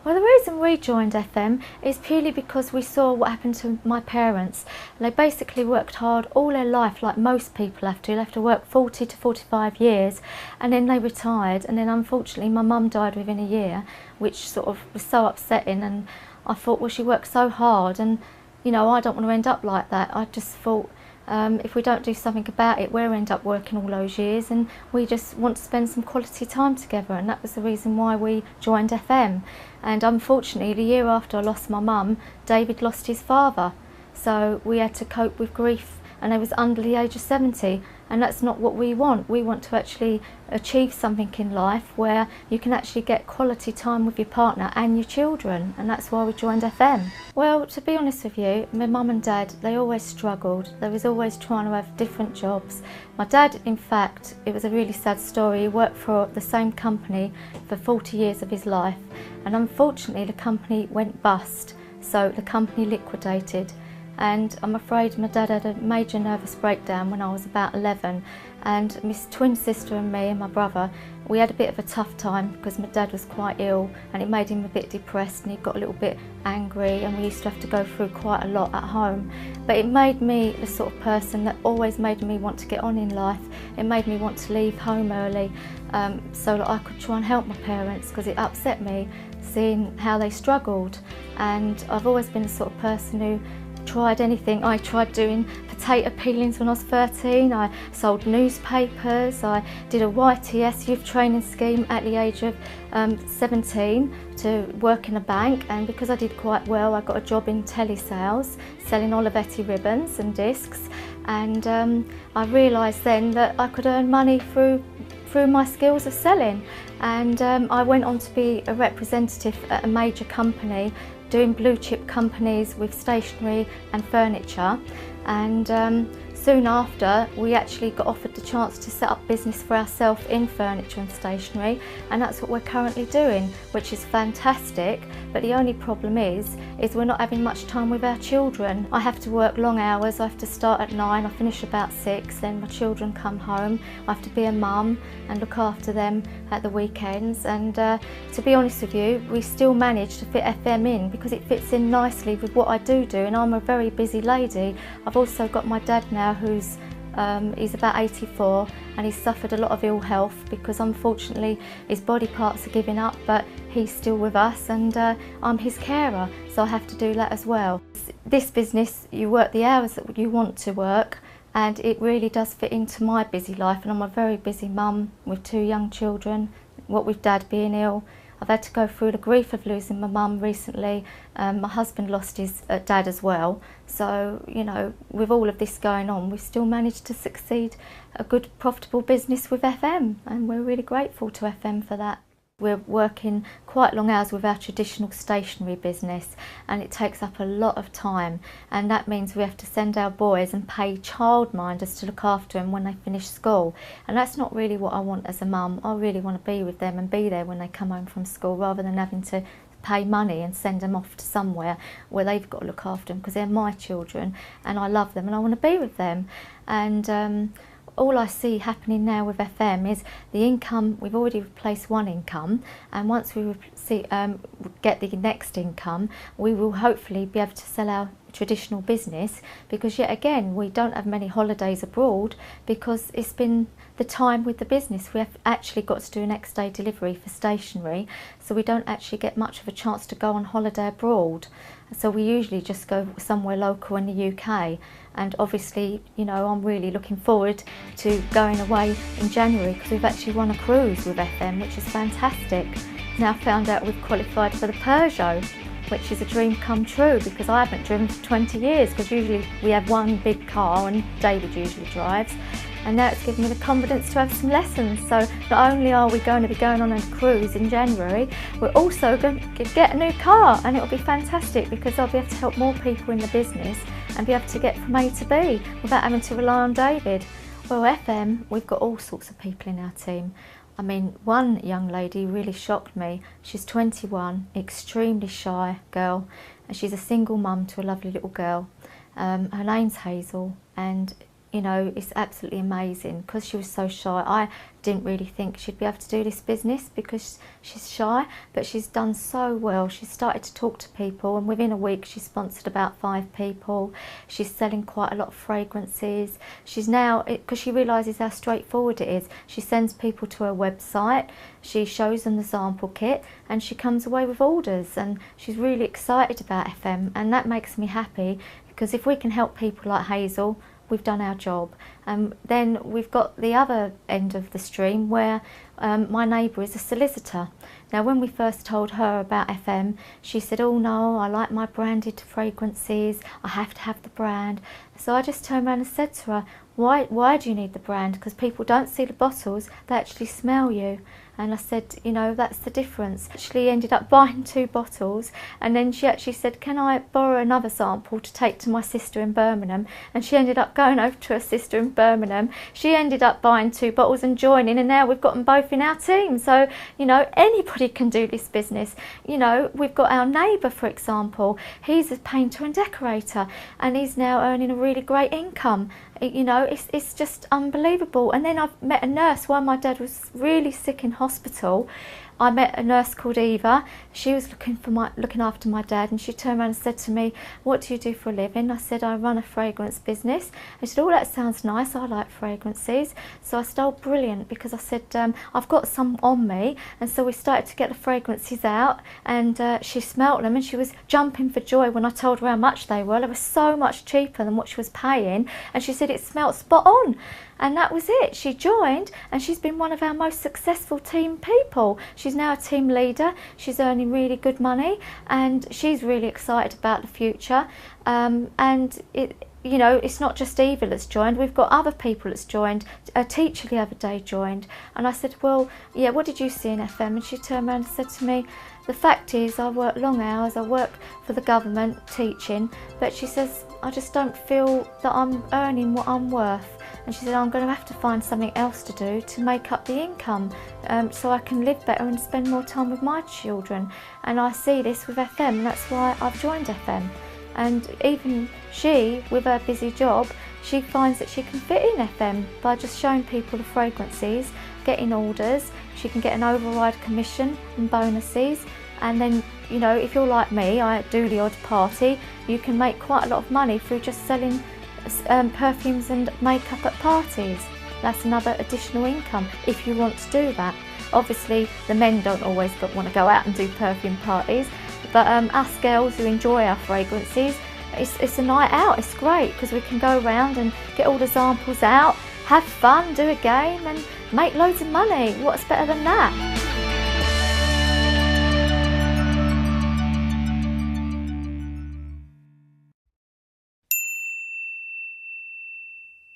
Well, the reason we joined FM is purely because we saw what happened to my parents. They basically worked hard all their life, like most people have to. They have to work 40 to 45 years, and then they retired, and then unfortunately my mum died within a year, which sort of was so upsetting. And I thought, well, she worked so hard, and you know, I don't want to end up like that. I just thought, if we don't do something about it, we'll end up working all those years, and we just want to spend some quality time together, and that was the reason why we joined FM. And unfortunately, the year after I lost my mum, David lost his father, so we had to cope with grief, and I was under the age of 70, and that's not what we want. We want to actually achieve something in life where you can actually get quality time with your partner and your children, and that's why we joined FM. Well, to be honest with you, my mum and dad, they always struggled. They was always trying to have different jobs. My dad, in fact, it was a really sad story. He worked for the same company for 40 years of his life, and unfortunately the company went bust, so the company liquidated. And I'm afraid my dad had a major nervous breakdown when I was about 11, and my twin sister and me and my brother, we had a bit of a tough time because my dad was quite ill, and it made him a bit depressed, and he got a little bit angry, and we used to have to go through quite a lot at home. But it made me the sort of person that always made me want to get on in life. It made me want to leave home early so that I could try and help my parents, because it upset me seeing how they struggled. And I've always been the sort of person who tried anything. I tried doing potato peelings when I was 13, I sold newspapers, I did a YTS youth training scheme at the age of 17 to work in a bank, and because I did quite well I got a job in telesales selling Olivetti ribbons and discs, and I realised then that I could earn money through my skills of selling, and I went on to be a representative at a major company doing blue chip companies with stationery and furniture, and soon after we actually got offered the chance to set up business for ourselves in furniture and stationery, and that's what we're currently doing, which is fantastic. But the only problem is we're not having much time with our children. I have to work long hours. I have to start at 9, I finish about 6, then my children come home. I have to be a mum and look after them at the weekends, and to be honest with you, we still manage to fit FM in because it fits in nicely with what I do, and I'm a very busy lady. I've also got my dad now who's he's about 84, and he's suffered a lot of ill health because unfortunately his body parts are giving up, but he's still with us, and I'm his carer, so I have to do that as well. This business, you work the hours that you want to work, and it really does fit into my busy life, and I'm a very busy mum with 2 young children, what with dad being ill. I've had to go through the grief of losing my mum recently. My husband lost his dad as well. So, you know, with all of this going on, we've still managed to succeed a good, profitable business with FM, and we're really grateful to FM for that. We're working quite long hours with our traditional stationery business, and it takes up a lot of time, and that means we have to send our boys and pay childminders to look after them when they finish school, and that's not really what I want as a mum. I really want to be with them and be there when they come home from school, rather than having to pay money and send them off to somewhere where they've got to look after them, because they're my children and I love them and I want to be with them. And all I see happening now with FM is the income. We've already replaced one income, and once we get the next income, we will hopefully be able to sell our traditional business, because yet again we don't have many holidays abroad because it's been the time with the business. We have actually got to do a next day delivery for stationery, so we don't actually get much of a chance to go on holiday abroad. So we usually just go somewhere local in the UK, and obviously, you know, I'm really looking forward to going away in January because we've actually won a cruise with FM, which is fantastic. Now found out we've qualified for the Peugeot, which is a dream come true because I haven't driven for 20 years, because usually we have one big car and David usually drives, and now it's given me the confidence to have some lessons. So not only are we going to be going on a cruise in January, we're also going to get a new car, and it'll be fantastic because I'll be able to help more people in the business and be able to get from A to B without having to rely on David. Well, FM, we've got all sorts of people in our team. I mean, one young lady really shocked me. She's 21, extremely shy girl, and she's a single mum to a lovely little girl. Her name's Hazel, and you know, it's absolutely amazing because she was so shy. I didn't really think she'd be able to do this business because she's shy, but she's done so well. She's started to talk to people, and within a week she sponsored about 5 people. She's selling quite a lot of fragrances. She's now, because she realises how straightforward it is, she sends people to her website, she shows them the sample kit, and she comes away with orders, and she's really excited about FM, and that makes me happy because if we can help people like Hazel, we've done our job. Then we've got the other end of the stream where my neighbour is a solicitor. Now when we first told her about FM, she said, oh no, I like my branded fragrances, I have to have the brand. So I just turned around and said to her, why do you need the brand? Because people don't see the bottles, they actually smell you. And I said, you know, that's the difference. Actually ended up buying 2 bottles, and then she actually said, can I borrow another sample to take to my sister in Birmingham? And she ended up going over to her sister in Birmingham. She ended up buying 2 bottles and joining, and now we've got them both in our team. So, you know, anybody can do this business. You know, we've got our neighbour, for example. He's a painter and decorator, and he's now earning a really great income. You know, it's just unbelievable. And then I've met a nurse while my dad was really sick in hospital. I met a nurse called Eva. She was looking after my dad, and she turned around and said to me, what do you do for a living? I said, I run a fragrance business. And she said, oh, that sounds nice, I like fragrances. So I said, oh, brilliant, because I said, I've got some on me. And so we started to get the fragrances out, and she smelt them, and she was jumping for joy when I told her how much they were. They were so much cheaper than what she was paying, and she said it smelt spot on. And that was it. She joined, and she's been one of our most successful team people. She's now a team leader. She's earning really good money, and she's really excited about the future. And you know, it's not just Eva that's joined. We've got other people that's joined. A teacher the other day joined, and I said, well, yeah, what did you see in FM? And she turned around and said to me, the fact is, I work long hours, I work for the government teaching, but she says, I just don't feel that I'm earning what I'm worth. And she said, I'm going to have to find something else to do to make up the income so I can live better and spend more time with my children. And I see this with FM, and that's why I've joined FM. And even she, with her busy job, she finds that she can fit in FM by just showing people the fragrances, getting orders. She can get an override commission and bonuses. And then, you know, if you're like me, I do the odd party, you can make quite a lot of money through just selling perfumes and makeup at parties. That's another additional income if you want to do that. Obviously the men don't always want to go out and do perfume parties, but us girls who enjoy our fragrances, it's a night out. It's great because we can go around and get all the samples out, have fun, do a game and make loads of money. What's better than that?